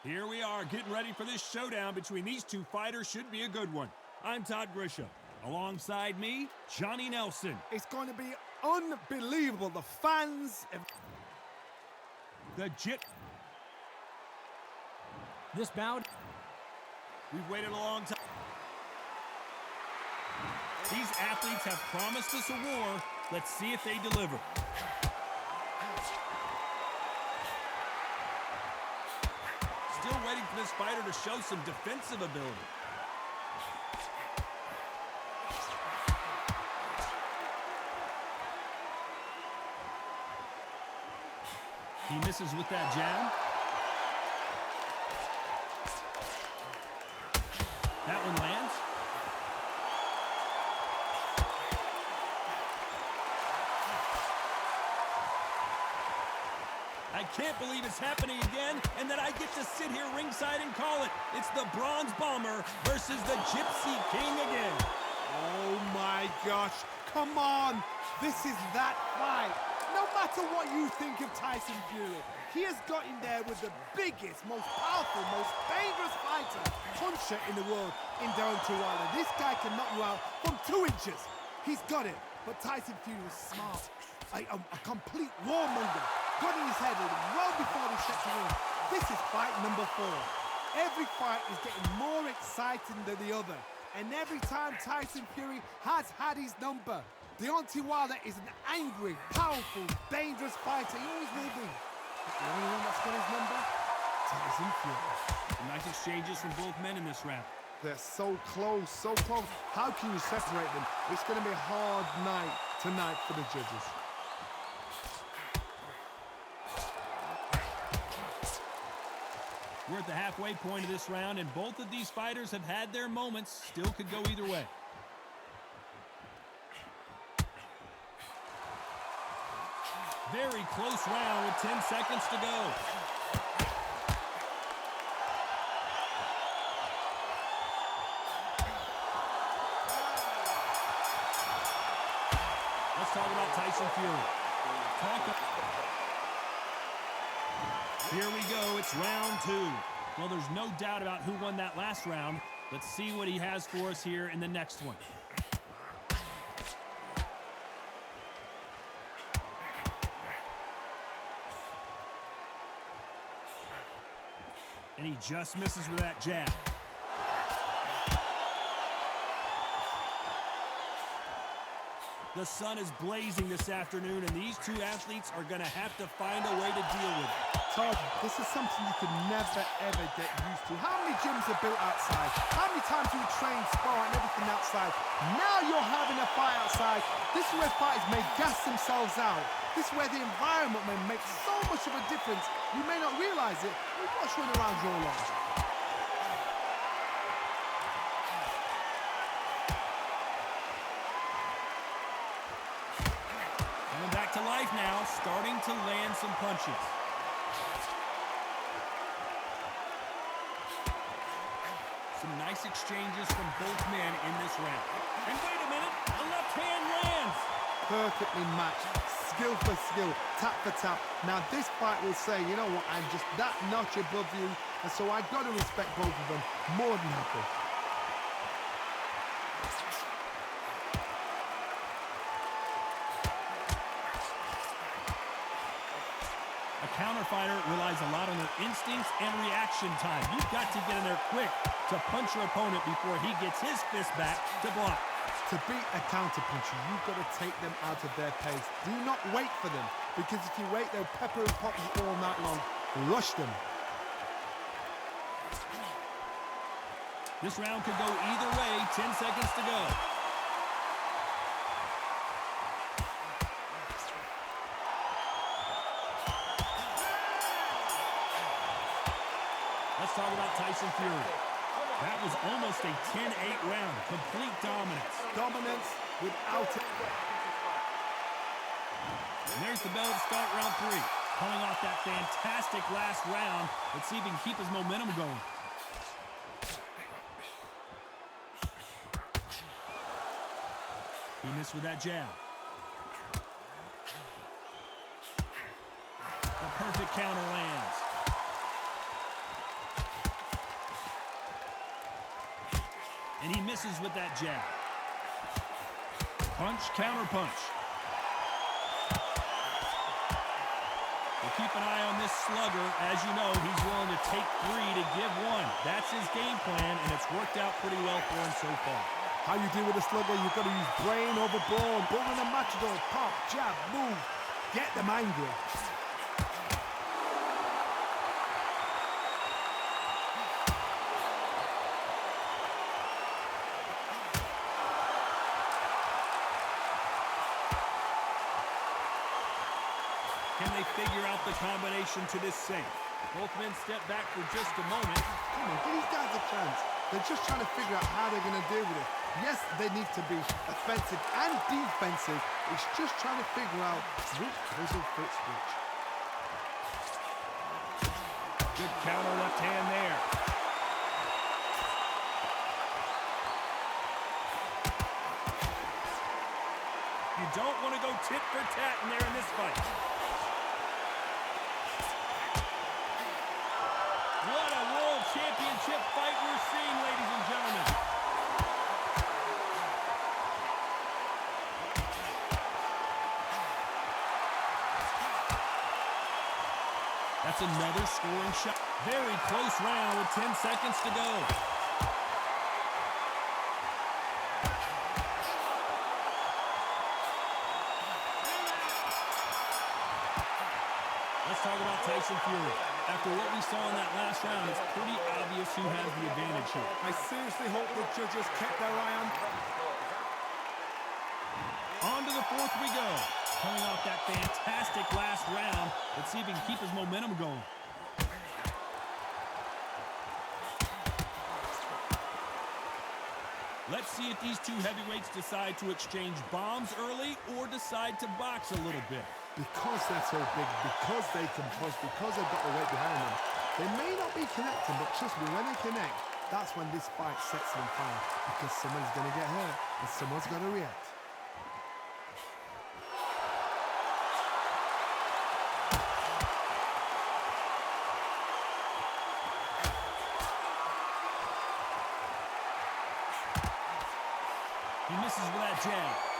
Here we are, getting ready for this showdown between these two fighters. Should be a good one. I'm Todd Grisham. Alongside me, Johnny Nelson. It's going to be unbelievable. The fans... The Jit. This bout... We've waited a long time. These athletes have promised us a war. Let's see if they deliver. Still waiting for this fighter to show some defensive ability. He misses with that jab. That one lands. I can't believe it's happening again, and that I get to sit here ringside and call it. It's the Bronze Bomber versus the Gypsy King again. Oh my gosh, come on. This is that fight. No matter what you think of Tyson Fury, he has got in there with the biggest, most powerful, most dangerous puncher in the world in Deontay Wilder. This guy can knock you out from 2 inches. He's got it, but Tyson Fury is smart. A complete warmonger. Got in his head well before he stepped in. This is fight number 4. Every fight is getting more exciting than the other. And every time Tyson Fury has had his number. Deontay Wilder is an angry, powerful, dangerous fighter. He always will be. But the only one that's got his number, Tyson Fury. Some nice exchanges from both men in this round. They're so close, so close. How can you separate them? It's going to be a hard night tonight for the judges. We're at the halfway point of this round, and both of these fighters have had their moments. Still could go either way. Very close round with 10 seconds to go. Let's talk about Tyson Fury. Here we go, it's round 2. Well, there's no doubt about who won that last round. Let's see what he has for us here in the next one. And he just misses with that jab. The sun is blazing this afternoon, and these two athletes are going to have to find a way to deal with it. Todd, this is something you could never, ever get used to. How many gyms are built outside? How many times do you train, spar, and everything outside? Now you're having a fight outside. This is where fighters may gas themselves out. This is where the environment may make so much of a difference. You may not realize it, but watch when around your life. Coming back to life now, starting to land some punches. Some nice exchanges from both men in this round. And wait a minute, the left hand lands. Perfectly matched, skill for skill, tap for tap. Now this fight will say, you know what, I'm just that notch above you, and so I got to respect both of them more than happy. A counter fighter relies a lot on their instincts and reaction time. You've got to get in there quick to punch your opponent before he gets his fist back to block. To beat a counter-puncher, you've got to take them out of their pace. Do not wait for them, because if you wait, they'll pepper and pop you all night long. Rush them. This round could go either way. 10 seconds to go. Let's talk about Tyson Fury. That was almost a 10-8 round. Complete dominance. Dominance without it. And there's the bell to start round 3. Coming off that fantastic last round. Let's see if he can keep his momentum going. He missed with that jab. The perfect counter lands. And he misses with that jab. Punch, counter punch. We'll keep an eye on this slugger. As you know, he's willing to take 3 to give 1. That's his game plan, and it's worked out pretty well for him so far. How you deal with a slugger, you've got to use brain over brawn. But when a matador, pop, jab, move, get them angry. Can they figure out the combination to this safe? Both men step back for just a moment. Come on, give these guys a chance. They're just trying to figure out how they're going to deal with it. Yes, they need to be offensive and defensive. It's just trying to figure out which puzzle fits which. Good counter left hand there. You don't want to go tit for tat in there in this fight. What a world championship fight we're seeing, ladies and gentlemen. That's another scoring shot. Very close round with 10 seconds to go. Let's talk about Tyson Fury. After what we saw in that last round, it's pretty obvious who has the advantage here. I seriously hope the judges kept their eye on. On to the 4th we go. Coming off that fantastic last round. Let's see if he can keep his momentum going. Let's see if these two heavyweights decide to exchange bombs early or decide to box a little bit. Because they're so big, because they can push, because they've got the weight behind them, they may not be connecting, but trust me, when they connect, that's when this fight sets them on fire. Because someone's going to get hurt, and someone's got to react. He misses with that jab.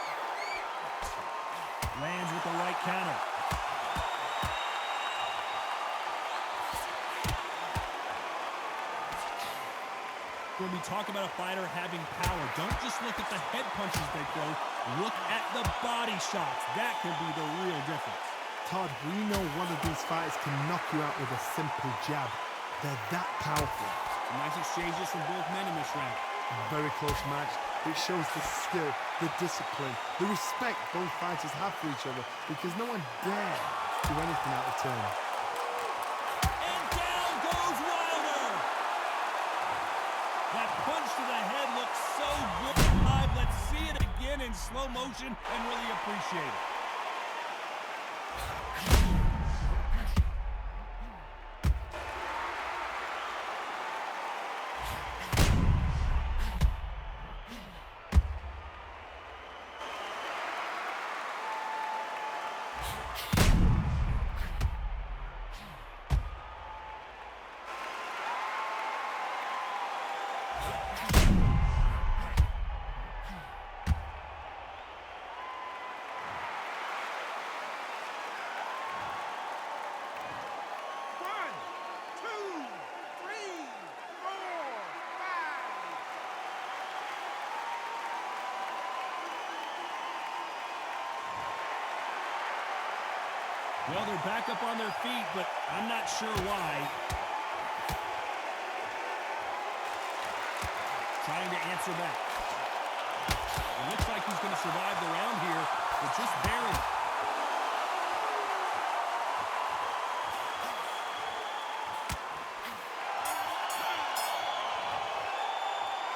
Lands with the right counter. When we talk about a fighter having power, don't just look at the head punches they throw. Look at the body shots. That can be the real difference. Todd, we know one of these fighters can knock you out with a simple jab. They're that powerful. Nice exchanges from both men in this round. A very close match. It shows the skill, the discipline, the respect both fighters have for each other, because no one dare do anything out of turn. And down goes Wilder! That punch to the head looks so good live. Let's see it again in slow motion and really appreciate it. Well, they're back up on their feet, but I'm not sure why. Trying to answer back. It looks like he's going to survive the round here, but just barely.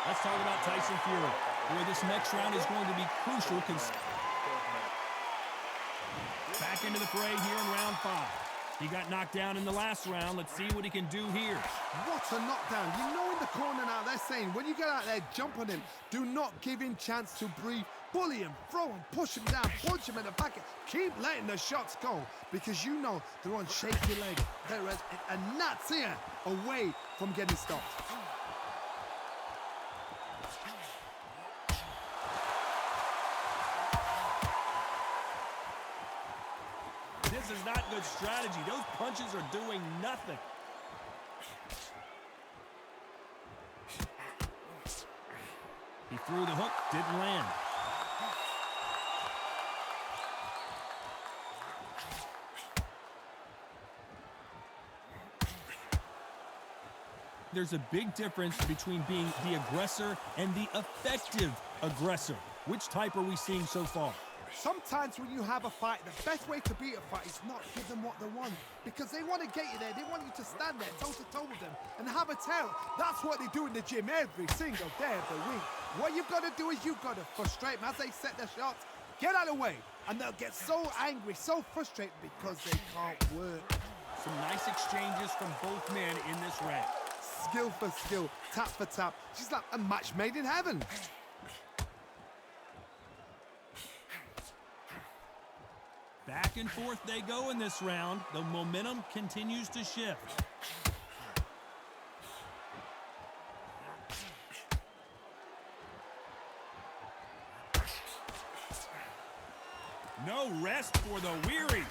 Let's talk about Tyson Fury. Boy, this next round is going to be crucial. Back into the fray here in round 5. He got knocked down in the last round. Let's see what he can do here. What a knockdown. You know in the corner now they're saying, when you get out there, jump on him. Do not give him chance to breathe. Bully him, throw him, push him down, punch him in the back. Keep letting the shots go, because you know they're on shaky leg. They're a gnat's ear away from getting stopped. not good strategy. Those punches are doing nothing. He threw the hook, didn't land. There's a big difference between being the aggressor and the effective aggressor. Which type are we seeing so far? Sometimes when you have a fight, the best way to beat a fight is not give them what they want. Because they want to get you there. They want you to stand there toe-to-toe with them and have a tail. That's what they do in the gym every single day of the week. What you've got to do is you've got to frustrate them as they set their shots. Get out of the way. And they'll get so angry, so frustrated because they can't work. Some nice exchanges from both men in this round. Skill for skill, tap for tap. She's like a match made in heaven. Back and forth they go in this round. The momentum continues to shift. No rest for the weary.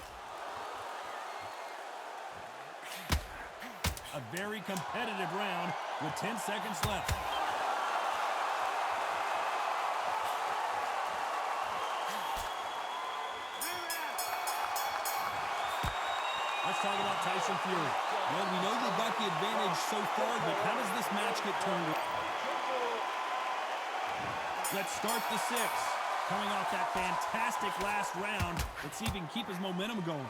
A very competitive round with 10 seconds left. Let's talk about Tyson Fury. Well, we know they've got the advantage so far, but how does this match get turned? Let's start the sixth. Coming off that fantastic last round, let's see if he can keep his momentum going.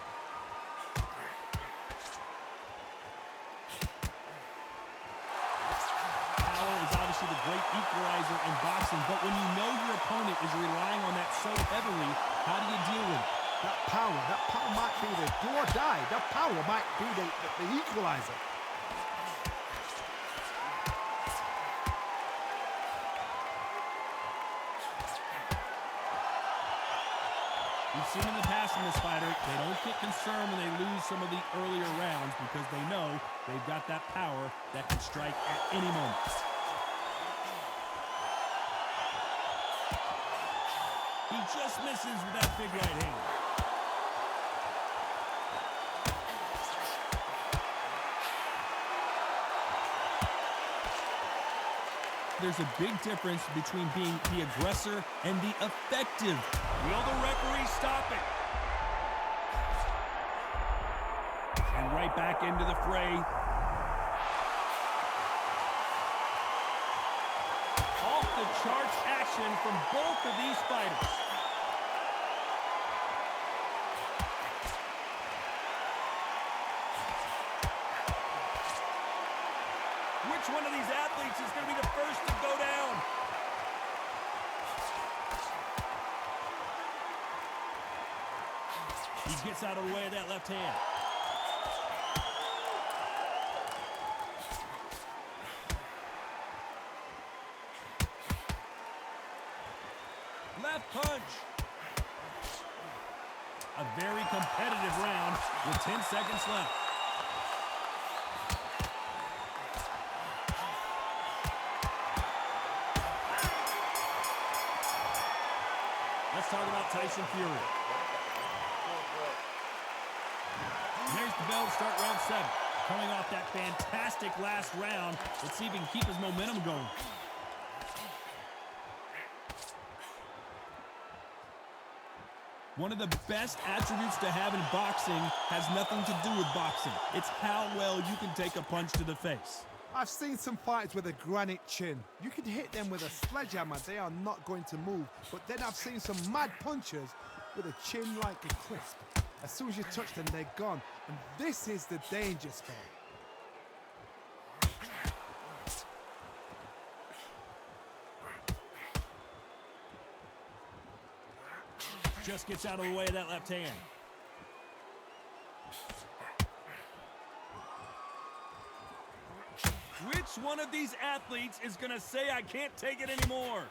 Power is obviously the great equalizer in boxing, but when you know your opponent is relying on that so heavily, how do you deal with it? That power might be the do or die. That power might be the equalizer. We've seen in the past in this fighter, they don't get concerned when they lose some of the earlier rounds because they know they've got that power that can strike at any moment. He just misses with that big right hand. There's a big difference between being the aggressor and the effective. Will the referee stop it? And right back into the fray. Off the charts action from both of these fighters. Which one of these athletes is going to be the first to go down? He gets out of the way of that left hand. Left punch. A very competitive round with 10 seconds left. Let's talk about Tyson Fury. There's the bell to start round 7. Coming off that fantastic last round, let's see if he can keep his momentum going. One of the best attributes to have in boxing has nothing to do with boxing. It's how well you can take a punch to the face. I've seen some fighters with a granite chin. You can hit them with a sledgehammer, they are not going to move. But then I've seen some mad punchers with a chin like a crisp. As soon as you touch them, they're gone. And this is the danger spot. Just gets out of the way of that left hand. Which one of these athletes is going to say, I can't take it anymore?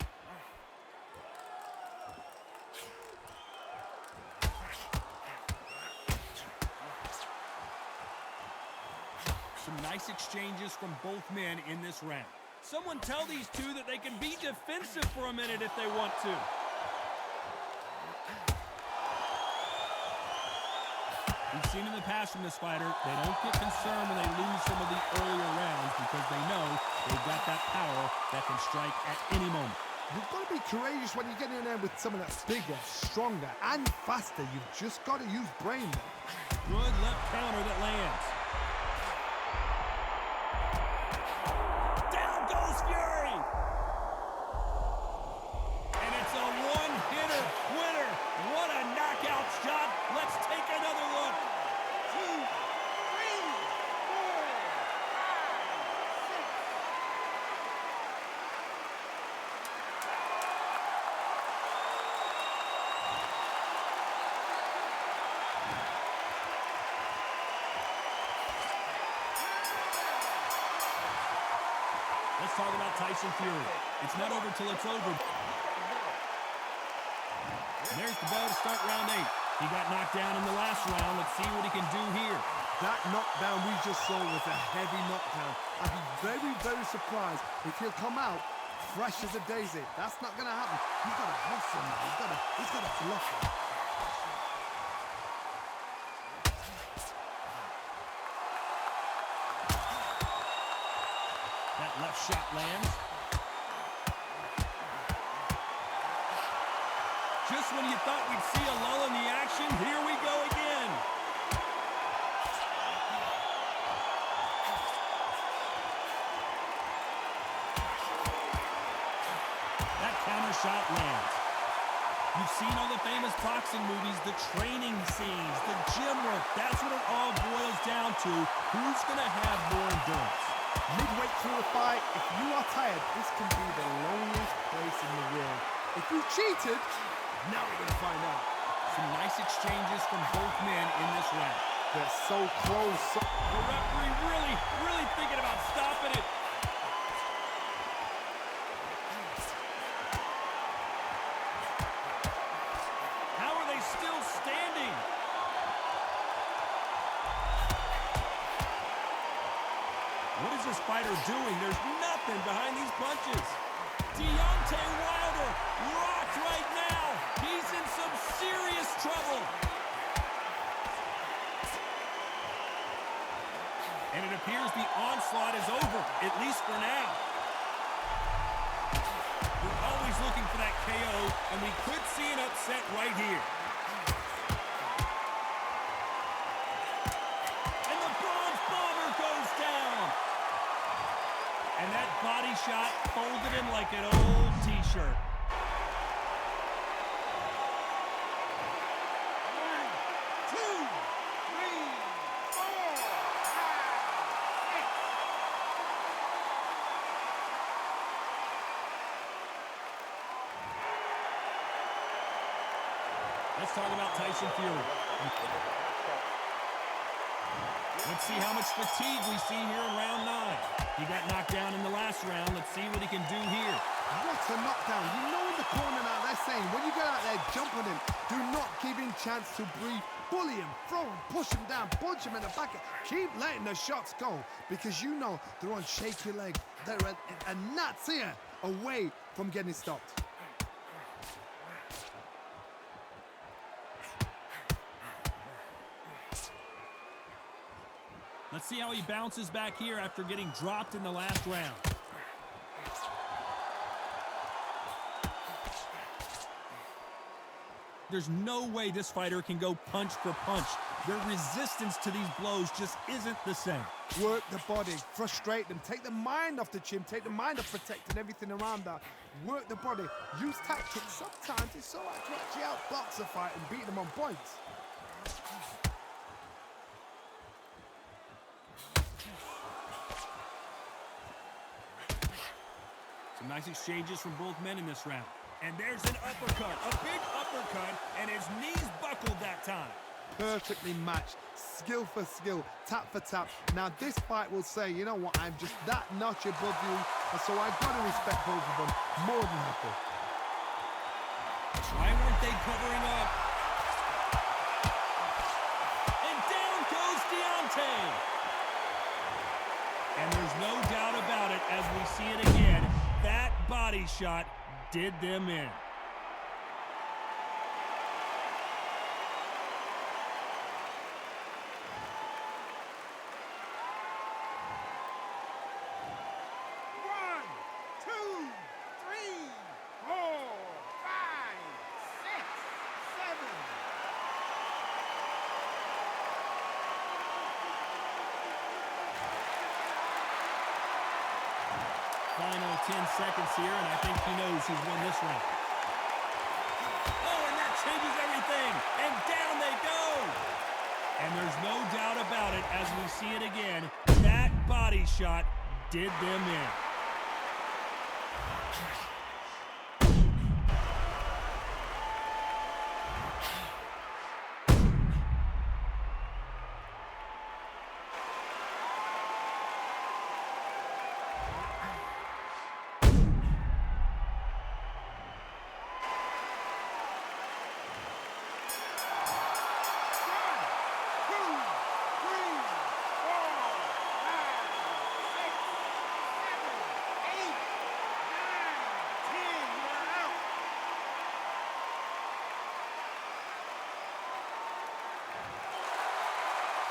Some nice exchanges from both men in this round. Someone tell these two that they can be defensive for a minute if they want to. We've seen in the past from this fighter, they don't get concerned when they lose some of the earlier rounds because they know they've got that power that can strike at any moment. You've got to be courageous when you get in there with someone that's bigger, stronger, and faster. You've just got to use brain there. Good left counter that lands. Down goes Fury! And it's a one-hitter winner. What a knockout shot. Let's take another look. 2, 3, 4, 5, 6. Let's talk about Tyson Fury. It's not over till it's over. And there's the bell to start round 8. He got knocked down in the last round. Let's see what he can do here. That knockdown we just saw was a heavy knockdown. I'd be very, very surprised if he'll come out fresh as a daisy. That's not going to happen. He's got to hustle now. He's got to bluff him. That left shot lands. Just when you thought we'd see a lull in the action, here we go again. That counter shot lands. You've seen all the famous boxing movies, the training scenes, the gym work. That's what it all boils down to. Who's going to have more endurance? Midway through a fight, if you are tired, this can be the loneliest place in the world. If you cheated, now we're going to find out. Some nice exchanges from both men in this round. They're so close. The referee really thinking about stopping it. How are they still standing? What is this fighter doing? There's nothing behind these punches. Deontay Wilder rocked right now. He's in some serious trouble. And it appears the onslaught is over, at least for now. We're always looking for that KO, and we could see an upset right here. And the bronze bomber goes down. And that body shot folded him like an old t-shirt. 1, 2, 3, 4, 5, 6. Let's talk about Tyson Fury. Let's see how much fatigue we see here in round 9. He got knocked down in the last round. Let's see what he can do here. What a knockdown. You know in the corner now they're saying, when you get out there, jump on him. Do not give him chance to breathe. Bully him, throw him, push him down, punch him in the back. Keep letting the shots go because you know they're on shaky legs. They're a gnat's here away from getting stopped. Let's see how he bounces back here after getting dropped in the last round. There's no way this fighter can go punch for punch. Their resistance to these blows just isn't the same. Work the body, frustrate them, take the mind off the chin, take the mind off protecting everything around that. Work the body, use tactics. Sometimes it's so hard to actually outbox a fight and beat them on points. Some nice exchanges from both men in this round. And there's an uppercut, a big uppercut, and his knees buckled that time. Perfectly matched, skill for skill, tap for tap. Now this fight will say, you know what, I'm just that notch above you, and so I've got to respect both of them more than happy. Why weren't they covering up? And down goes Deontay. And there's no doubt about it as we see it again. That body shot did them in. 10 seconds here, and I think he knows he's won this round. Oh, and that changes everything. And down they go. And there's no doubt about it, as we see it again, that body shot did them in.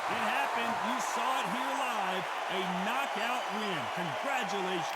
It happened. You saw it here live. A knockout win. Congratulations.